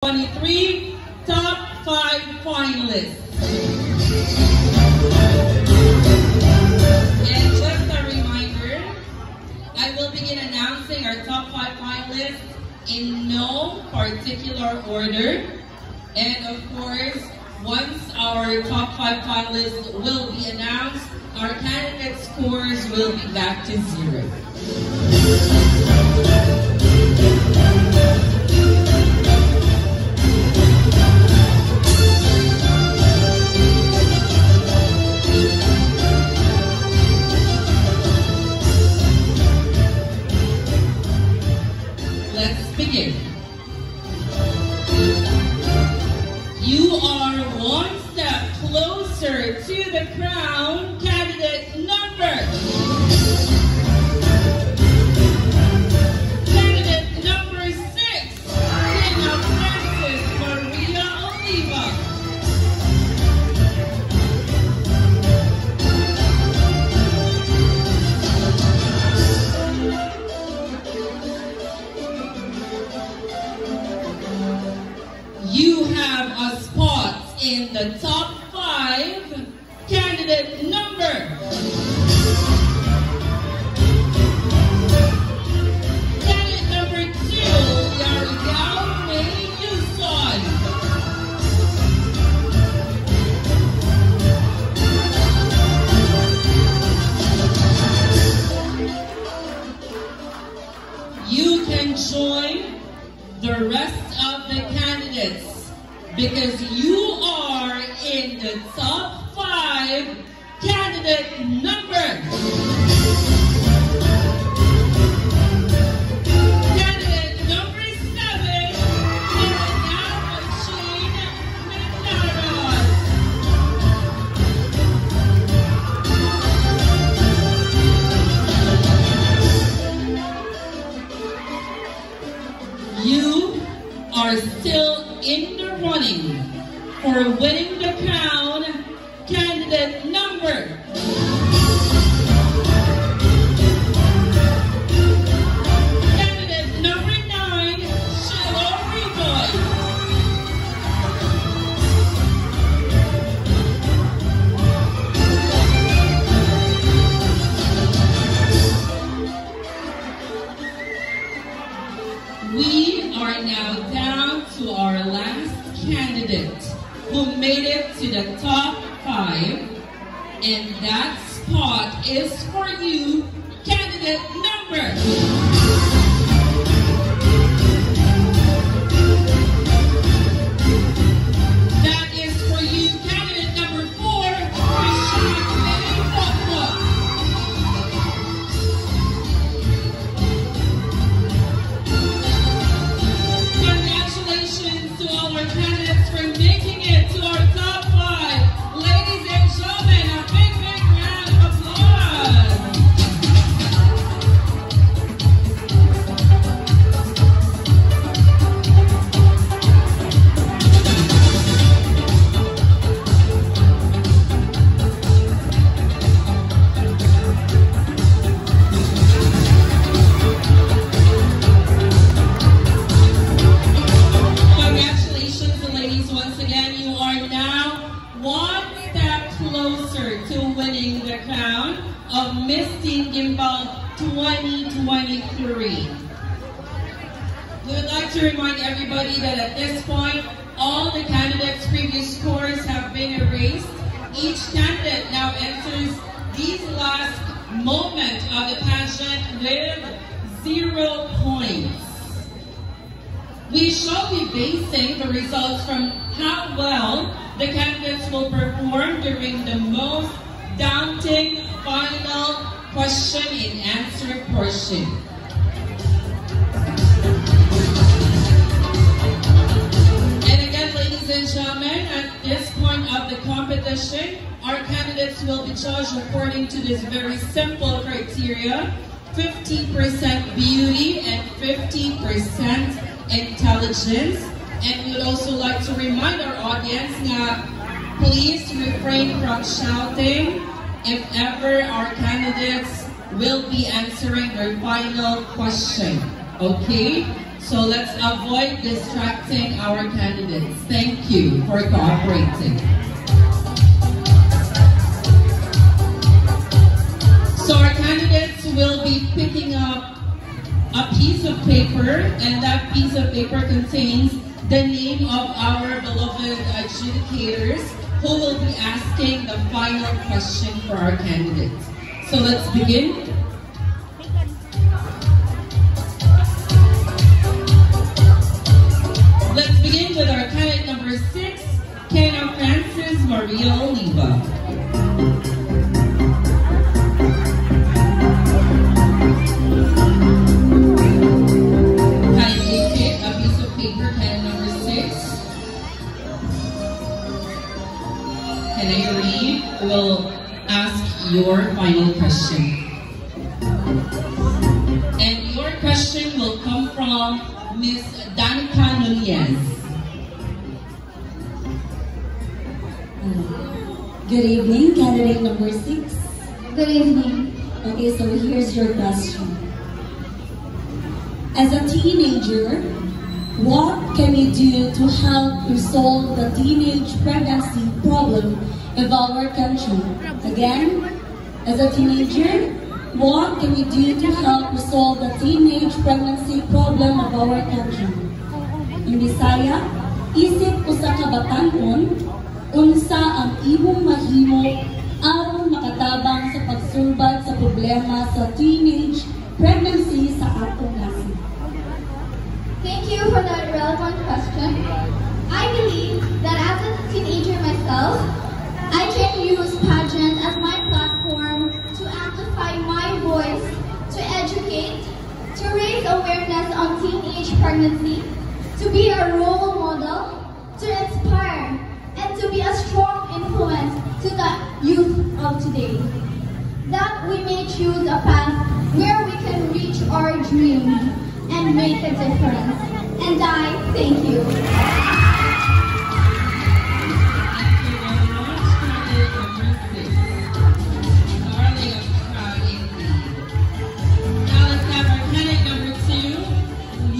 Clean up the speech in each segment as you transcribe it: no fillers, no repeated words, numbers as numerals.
23 top 5 finalists. And just a reminder, I will begin announcing our top 5 finalists in no particular order. And of course, once our top 5 finalists will be announced, our candidate scores will be back to 0. Let's begin. You are one step closer to the crown, candidate number. Candidate number 6, Tina Francis Maria Oliva. You have a spot in the top 5, candidate number. Candidate number 2, Yariao May Yuson. You can join the rest of the candidates because you are in the top 5, candidate number. Candidate number 7, Mirna Machine Minaros. You are still in the running for winning the crown, candidate number. Candidate number 9, Sheila Reboy. We are now down to our last candidate who made it to the top 5, and that spot is for you, candidate number. That is for you, candidate number 4, Christian May Pokwa. Congratulations to all our candidates for making it to our top 5. Ladies and gentlemen, a big, big round of applause. Congratulations, ladies. Once again, you are now one step closer to winning the crown of Miss Teen Guimbal 2023. We would like to remind everybody that at this point, all the candidates' previous scores have been erased. Each candidate now enters these last moments of the pageant with 0 points. We shall be basing the results from how well the candidates will perform during the most daunting final question and answer portion. And again, ladies and gentlemen, at this point of the competition, our candidates will be judged according to this very simple criteria: 50% beauty and 50% intelligence. And we would also like to remind our audience that please refrain from shouting if ever our candidates will be answering their final question. Okay? So let's avoid distracting our candidates. Thank you for cooperating. So our candidates will be picking up a piece of paper, and that piece of paper contains the name of our beloved adjudicators who will be asking the final question for our candidates. So let's begin. Let's begin with our candidate number 6, Kenna Francis Maria Oliva. Kindly pick a piece of paper, candidate number 6. Can I read? We'll ask your final question. And your question will come from Ms. Danica Nunez. Good evening, candidate number 6. Good evening. Okay, so here's your question. As a teenager, what can you do to help resolve the teenage pregnancy problem of our country? Again, as a teenager, what can you do to help resolve the teenage pregnancy problem of our country? In Bisaya, isip usa ka batan-on, unsa ang imong mahimo aron makatabang sa pagsulbad sa problema sa teenage pregnancy sa atong nasod? Thank you for that relevant question. I believe that as a teenager myself, I can use pageant as my platform to amplify my voice, to educate, to raise awareness on teenage pregnancy, to be a role model, to inspire, and to be a strong influence to the youth of today. That we may choose a path where we can reach our dreams and make a difference. And I thank you.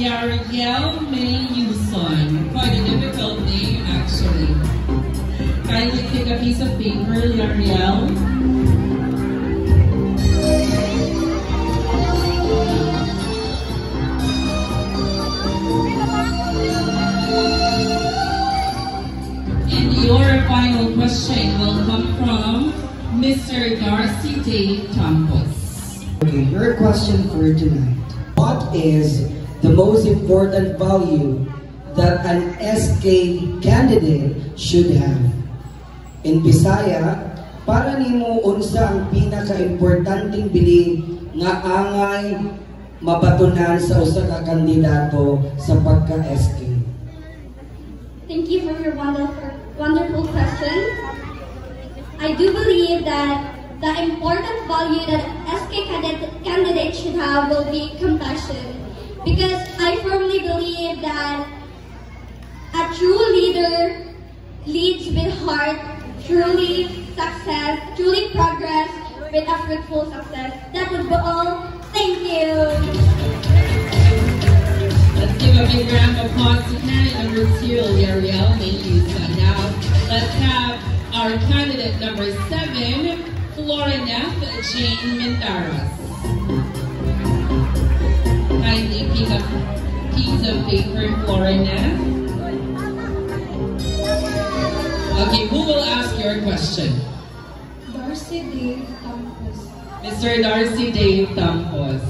Yariel May Yuson. Quite a difficult name, actually. Kindly pick a piece of paper, Yariel. And your final question will come from Mr. Darcy Day Campos. Okay, your question for tonight. What is the most important value that an SK candidate should have? In Bisaya, para nimo unsa ang pinaka-importanting bilin nga angay mabatunan sa usa ka kandidato sa pagka-SK? Thank you for your wonderful question. I do believe that the important value that SK candidate should have will be compassion. Because I firmly believe that a true leader leads with heart, truly success, truly progress with a fruitful success. That would be all. Thank you. Let's give a big round of applause to candidate number 2, Yariel May Yuson. Now, let's have our candidate number 7, Florineth Jane Mindaras. Kindly pick up a piece of paper, Florineth. Okay, who will ask your question? Darcy Dave Campos. Mr. Darcy Dave Campos.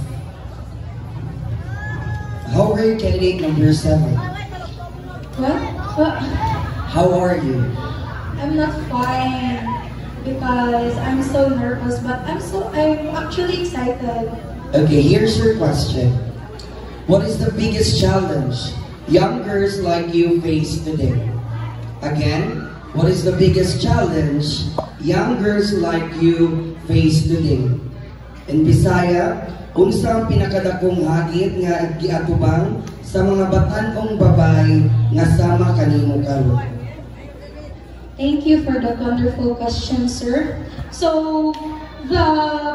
How are you, candidate number 7? What? How are you? I'm not fine because I'm so nervous, but I'm actually excited. Okay, here's your question. What is the biggest challenge young girls like you face today? Again, what is the biggest challenge young girls like you face today? In Bisaya, unsa ang pinakadakong hagit nga giatubang sa mga batan-ong babay nga sama kanimo karon? Thank you for that wonderful question, sir. So, the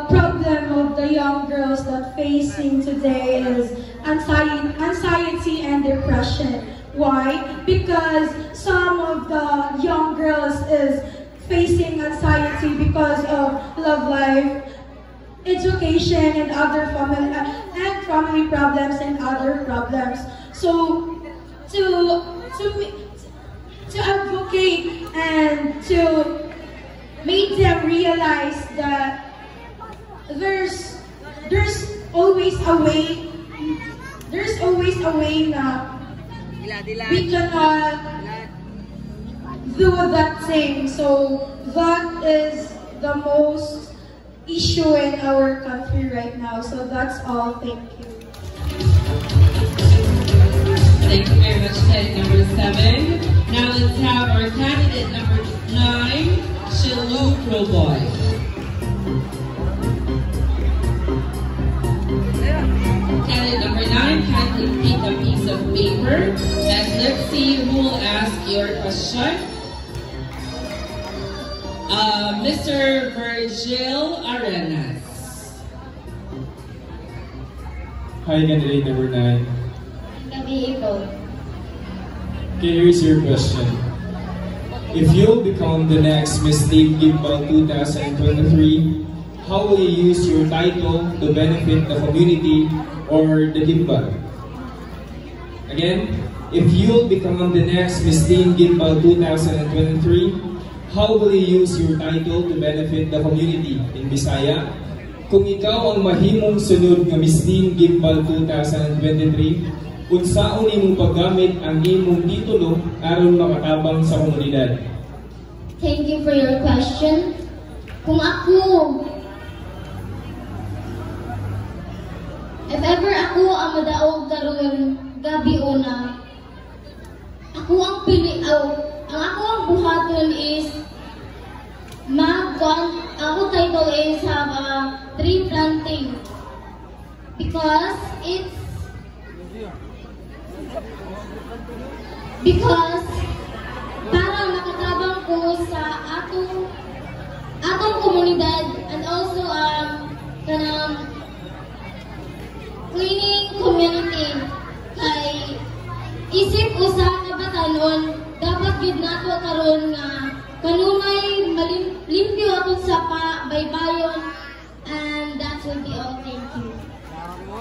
problem of the young girls that facing today is anxiety and depression. Why? Because some of the young girls is facing anxiety because of love life, education, and other family problems and other problems. So to advocate and to make them realize that there's always a way. There's always a way na we cannot do that thing. So that is the most issue in our country right now. So that's all. Thank you. Thank you very much, candidate number 7. Now let's have our candidate number 9, Shilu Proboy. Candidate number 9, kindly pick a piece of paper and let's see who will ask your question. Mr. Virgil Arenas. Hi, candidate number 9. Kami ikaw. Okay, here's your question. If you'll become the next Miss Teen Guimbal 2023, how will you use your title to benefit the community or the Gimbal? Again, if you'll become the next Miss Teen Guimbal 2023, how will you use your title to benefit the community in Bisaya? Kung ikaw ang mahimong sunod nga Miss Teen Guimbal 2023, unsaon imong paggamit ang imong titulo aron makatabang sa komunidad? Thank you for your question. Kung if ever ako ang madaog karon gabi una, ako ang buhaton is ako title is have a tree planting because para makatabang ko sa atong komunidad and also kanang cleaning community kay isip usa na batanon dapat gid nato karon nga kanunay limpyo aton sapa baybayon, and that will be all. Thank you.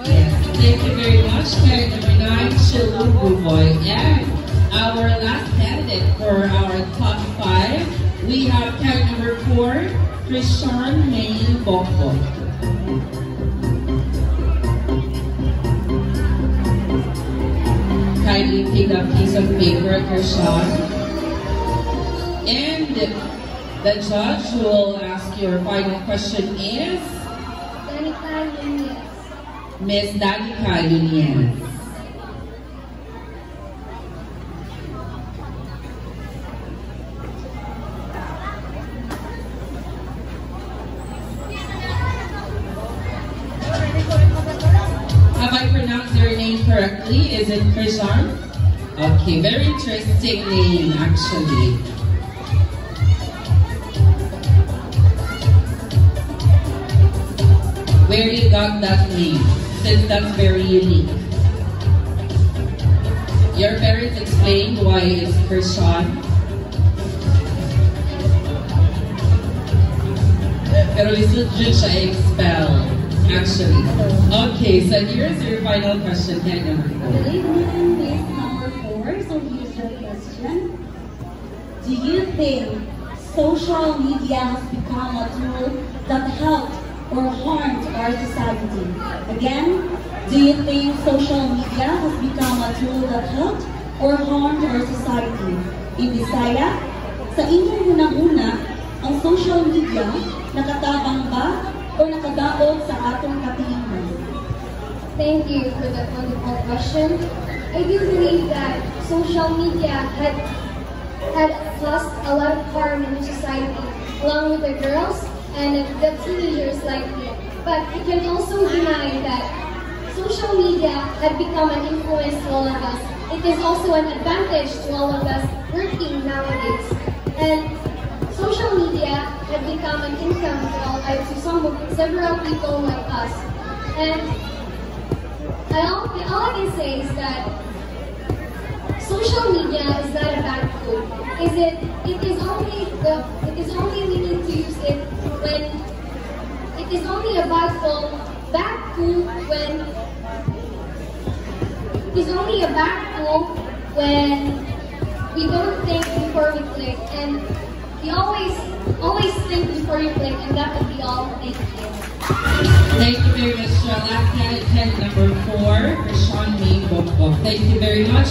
Yes, thank you very much, candidate number 9, Shilu Proboy. And our last candidate for our top 5, we have candidate number 4, Christian May Bokbok. Kindly take a piece of paper, Christian. And the judge who will ask your final question is Danica Nunez. Miss Danica Nunez. Have I pronounced your name correctly? Is it Krishan? Okay, very interesting name actually. Where you got that name? Since that's very unique. Your parents explained why it's Krishan? Pero isn't just expel, actually. Okay, so here's your final question, candidate number 4. Good evening, Miss number 4. So here's your question. Do you think social media has become a tool that helped or harmed our society? Again, do you think social media has become a tool that helped or harmed our society? In Bisaya, sa inyong unang-una, ang social media nakatabang ba o nakadaot sa atong katingan? Thank you for that wonderful question. I do believe that social media had caused a lot of harm in the society, along with the girls and the teenagers like me. But we can also deny that social media had become an influence to all of us. It is also an advantage to all of us working nowadays. And social media had become an income to several people like us. And all I can say is that social media is not a bad tool. It is only we need to use it when it is only a bad tool when it is only a bad tool when we don't think before we click, and we always think before you click, and that would be all. Thank you. Thank you very much, last candidate number 4, Sean May Bokbok. Thank you very much.